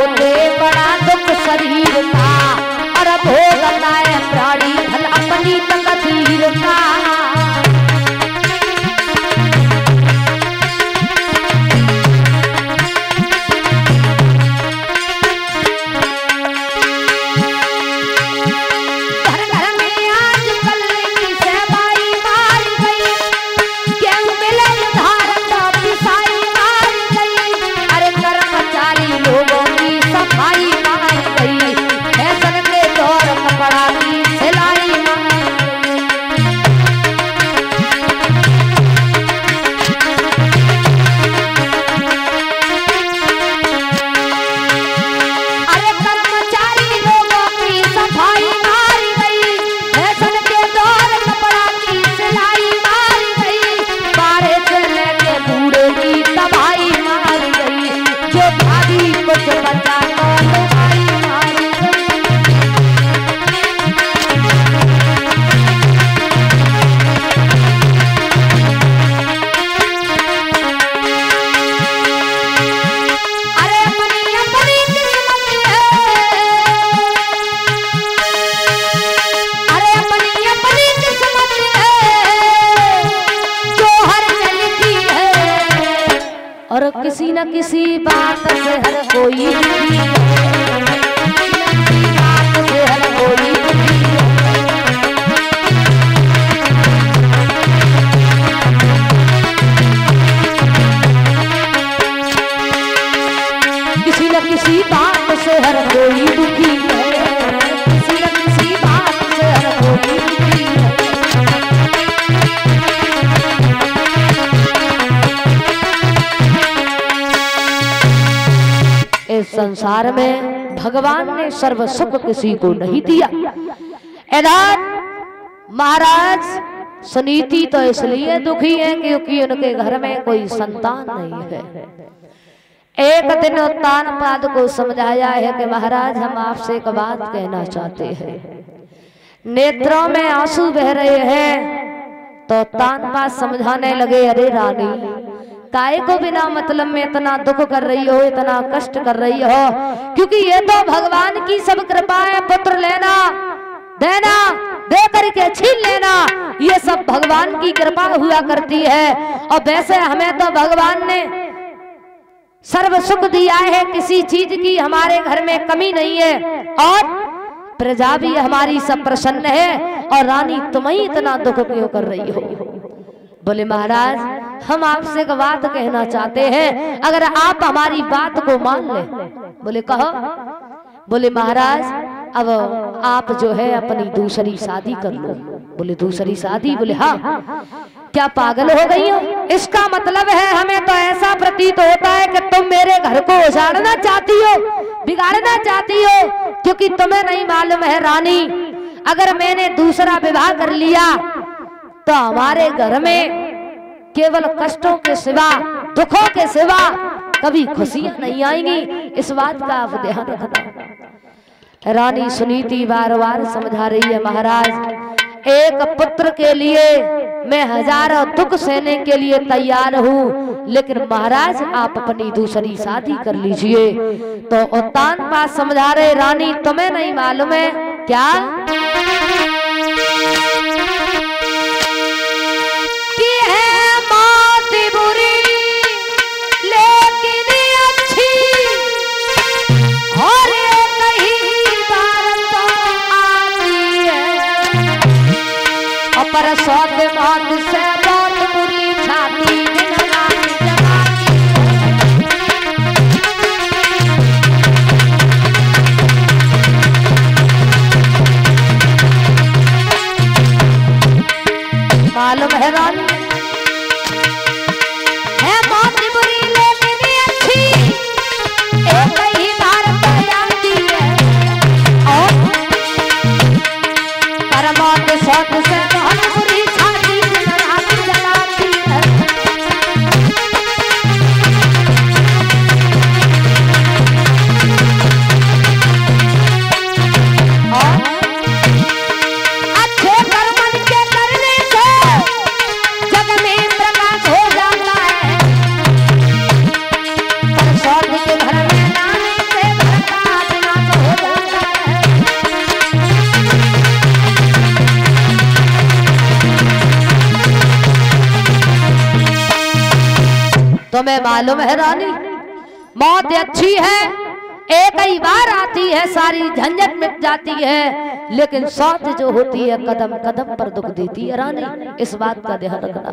होते बड़ा दुख शरीर का, और भोगता है प्राणी धन अपनी तकदीर का। किसी न किसी बात से हर कोई बात से हर कोई किसी न किसी बात से हर कोई दुखी है, किसी न किसी बात से हर कोई दुखी है। इस संसार में भगवान ने सर्व सुख किसी को नहीं दिया। इधर महाराज सुनीति तो इसलिए दुखी है क्योंकि उनके घर में कोई संतान नहीं है। एक दिन उत्तानपाद को समझाया है कि महाराज हम आपसे एक बात कहना चाहते हैं। नेत्रों में आंसू बह रहे हैं तो उत्तानपाद समझाने लगे, अरे रानी काहे को बिना मतलब में इतना दुख कर रही हो, इतना कष्ट कर रही हो, क्योंकि ये तो भगवान की सब कृपा है। पुत्र लेना देना दे करके छीन लेना ये सब भगवान की कृपा हुआ करती है। और वैसे हमें तो भगवान ने सर्व सुख दिया है, किसी चीज की हमारे घर में कमी नहीं है और प्रजा भी हमारी सब प्रसन्न है। और रानी तुम ही इतना दुख क्यों कर रही हो? बोले महाराज हम आपसे एक बात कहना चाहते हैं, अगर आप हमारी बात को मान ले। बोले कहो। बोले महाराज अब आप जो है अपनी दूसरी शादी कर लो। बोले दूसरी शादी? बोले हाँ। क्या पागल हो गई हो? इसका मतलब है हमें तो ऐसा प्रतीत होता है कि तुम मेरे घर को उजाड़ना चाहती हो, बिगाड़ना चाहती हो, क्योंकि तुम्हें नहीं मालूम है रानी, अगर मैंने दूसरा विवाह कर लिया तो हमारे घर में केवल कष्टों के सिवा, दुखों के सिवा कभी खुशियां नहीं आएंगी। इस बात का आप ध्यान रखना। रानी सुनीति बार बार समझा रही है, महाराज एक पुत्र के लिए मैं हजारों दुख सहने के लिए तैयार हूँ, लेकिन महाराज आप अपनी दूसरी शादी कर लीजिए। तो उत्तानपाद समझा रहे, रानी तुम्हें नहीं मालूम है क्या कि है मौत बुरी लेकिन अच्छी, और कई बार तो आती है, पर सौत मौत से बहुत बुरी छाती तुम्हें मालूम है रानी, मौत अच्छी है, एक ही बार आती है, सारी झंझट मिट जाती है, लेकिन सौत जो होती है कदम कदम पर दुख देती है रानी, इस बात का ध्यान रखना।